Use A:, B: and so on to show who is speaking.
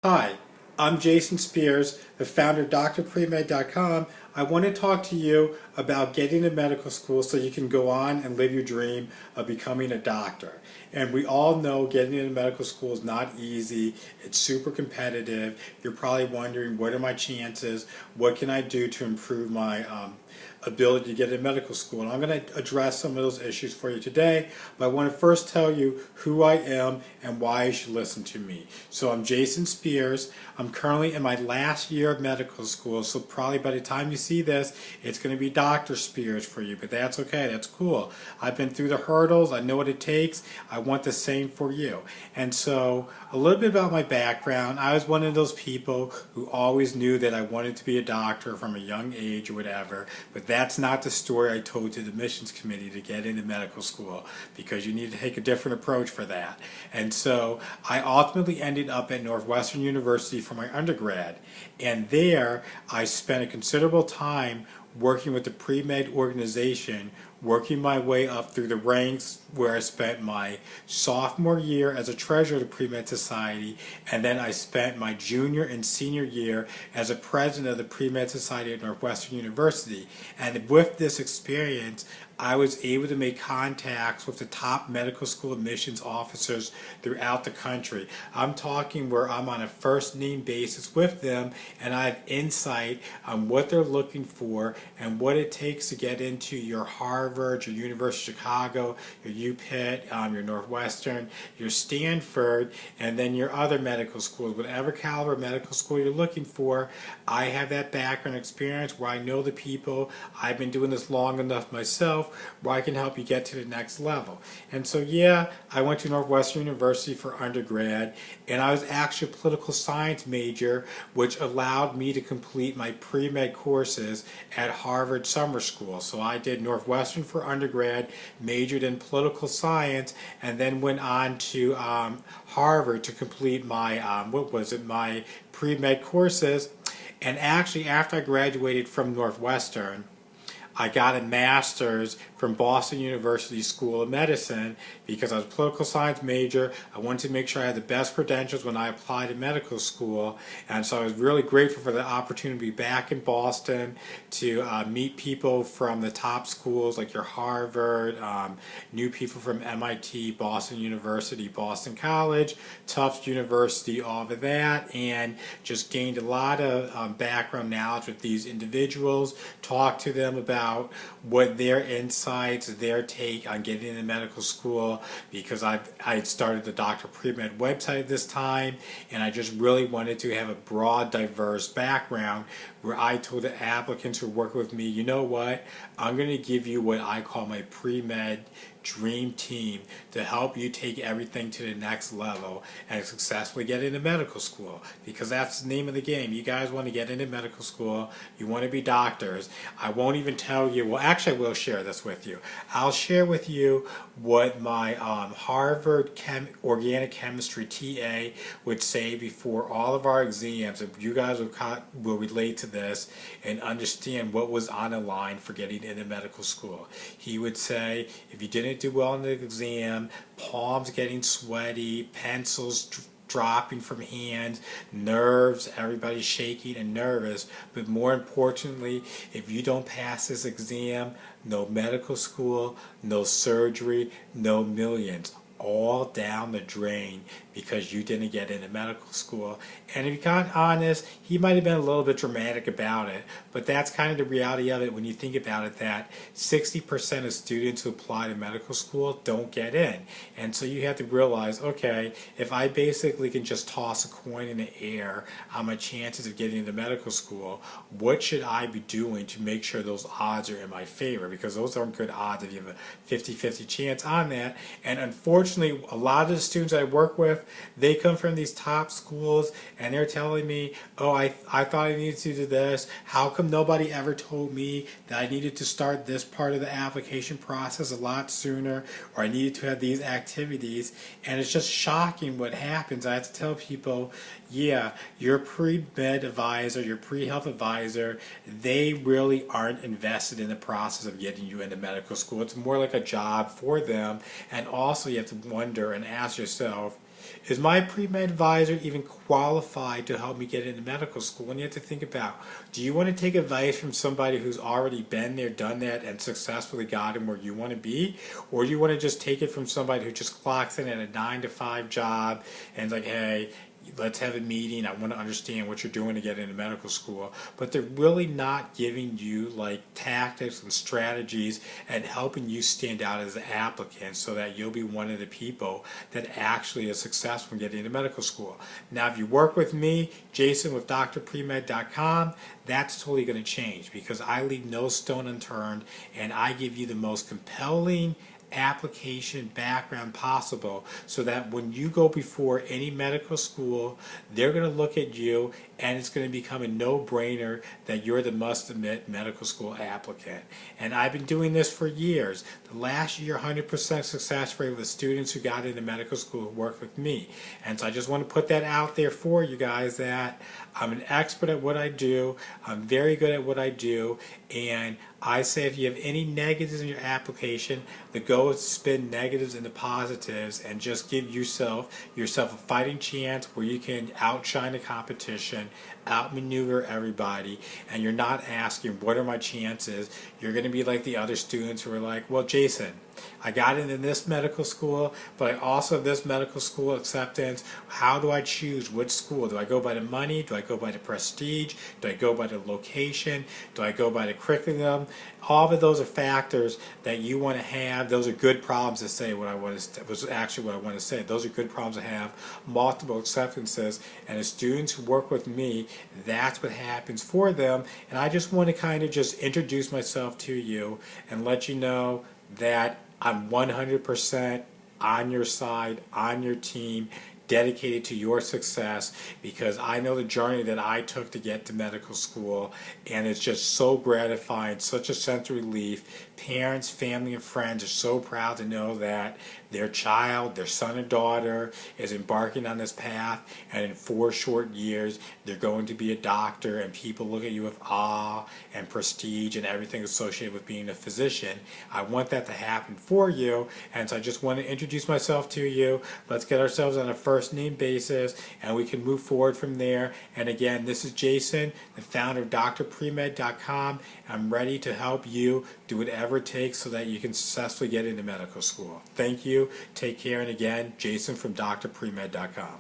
A: Hi, I'm Jason Spears, the founder of drpremed.com. I want to talk to you about getting to medical school so you can go on and live your dream of becoming a doctor. And we all know getting into medical school is not easy. It's super competitive. You're probably wondering, what are my chances? What can I do to improve my ability to get into medical school? And I'm going to address some of those issues for you today, but I want to first tell you who I am and why you should listen to me. So I'm Jason Spears. I'm currently in my last year of medical school, so probably by the time you see this, it's going to be Dr. Spears for you, but that's okay. That's cool. I've been through the hurdles. I know what it takes. I want the same for you. And so a little bit about my background. I was one of those people who always knew that I wanted to be a doctor from a young age or whatever, but that's not the story I told to the admissions committee to get into medical school, because you need to take a different approach for that. And so I ultimately ended up at Northwestern University for my undergrad, and there I spent a considerable time working with the Premed organization, working my way up through the ranks, where I spent my sophomore year as a treasurer of the Premed Society, and then I spent my junior and senior year as a president of the Premed Society at Northwestern University. And with this experience, I was able to make contacts with the top medical school admissions officers throughout the country. I'm talking where I'm on a first name basis with them, and I have insight on what they're looking for and what it takes to get into your Harvard, your University of Chicago, your UPenn, your Northwestern, your Stanford, and then your other medical schools. Whatever caliber medical school you're looking for, I have that background experience where I know the people. I've been doing this long enough myself where I can help you get to the next level. And so yeah, I went to Northwestern University for undergrad, and I was actually a political science major, which allowed me to complete my pre-med courses at Harvard summer school. So I did Northwestern for undergrad, majored in political science, and then went on to Harvard to complete my my pre-med courses. And actually, after I graduated from Northwestern, I got a master's from Boston University School of Medicine because I was a political science major. I wanted to make sure I had the best credentials when I applied to medical school. And so I was really grateful for the opportunity to be back in Boston to meet people from the top schools like your Harvard, new people from MIT, Boston University, Boston College, Tufts University, all of that, and just gained a lot of background knowledge with these individuals, talked to them about what their insights, their take on getting into medical school, because I had started the Dr. Premed website at this time, and I just really wanted to have a broad, diverse background where I told the applicants who work with me, you know what, I'm going to give you what I call my pre-med dream team to help you take everything to the next level and successfully get into medical school, because that's the name of the game. You guys want to get into medical school, you want to be doctors. I won't even tell you, well actually I will share this with you. I'll share with you what my Harvard organic chemistry TA would say before all of our exams, if you guys will relate to this and understand what was on the line for getting into medical school. He would say, if you didn't do well in the exam, palms getting sweaty, pencils dropping from hands, nerves, everybody shaking and nervous, but more importantly, if you don't pass this exam, no medical school, no surgery, no millions, all down the drain because you didn't get into medical school. And if you got honest, he might have been a little bit dramatic about it, but that's kind of the reality of it when you think about it, that 60% of students who apply to medical school don't get in. And so you have to realize, okay, if I basically can just toss a coin in the air on my chances of getting into medical school, what should I be doing to make sure those odds are in my favor? Because those aren't good odds if you have a 50-50 chance on that. And unfortunately, a lot of the students I work with, they come from these top schools and they're telling me, oh, I thought I needed to do this. How come nobody ever told me that I needed to start this part of the application process a lot sooner, or I needed to have these activities? And it's just shocking what happens. I have to tell people, yeah, your pre-med advisor, your pre-health advisor, they really aren't invested in the process of getting you into medical school. It's more like a job for them. And also you have to wonder and ask yourself, is my pre-med advisor even qualified to help me get into medical school? And you have to think about, do you want to take advice from somebody who's already been there, done that, and successfully gotten where you want to be? Or do you want to just take it from somebody who just clocks in at a 9 to 5 job and is like, hey, let's have a meeting, I want to understand what you're doing to get into medical school, but they're really not giving you like tactics and strategies and helping you stand out as an applicant so that you'll be one of the people that actually is successful in getting into medical school. Now, if you work with me, Jason with drpremed.com, that's totally going to change because I leave no stone unturned and I give you the most compelling application background possible so that when you go before any medical school, they're going to look at you and it's going to become a no-brainer that you're the must-admit medical school applicant. And I've been doing this for years. The last year, 100% success rate with students who got into medical school who worked with me. And so I just want to put that out there for you guys that I'm an expert at what I do. I'm very good at what I do. And I say if you have any negatives in your application, the goal is to spin negatives into positives and just give yourself a fighting chance where you can outshine the competition, outmaneuver everybody, and you're not asking what are my chances. You're going to be like the other students who are like, well, Jason, I got into this medical school, but I also have this medical school acceptance. How do I choose which school? Do I go by the money? Do I go by the prestige? Do I go by the location? Do I go by the curriculum? All of those are factors that you want to have. Those are good problems to say. What I want to was actually what I want to say. Those are good problems to have. Multiple acceptances, and the students who work with me, that's what happens for them. And I just want to kind of just introduce myself to you and let you know that I'm 100% on your side, on your team, dedicated to your success because I know the journey that I took to get to medical school, and it's just so gratifying, such a sense of relief. Parents, family, and friends are so proud to know that their child, their son or daughter, is embarking on this path, and in 4 short years they're going to be a doctor, and people look at you with awe and prestige and everything associated with being a physician. I want that to happen for you, and so I just want to introduce myself to you. Let's get ourselves on a first name basis and we can move forward from there. And again, this is Jason, the founder of drpremed.com. I'm ready to help you do whatever it takes so that you can successfully get into medical school. Thank you. Take care. And again, Jason from drpremed.com.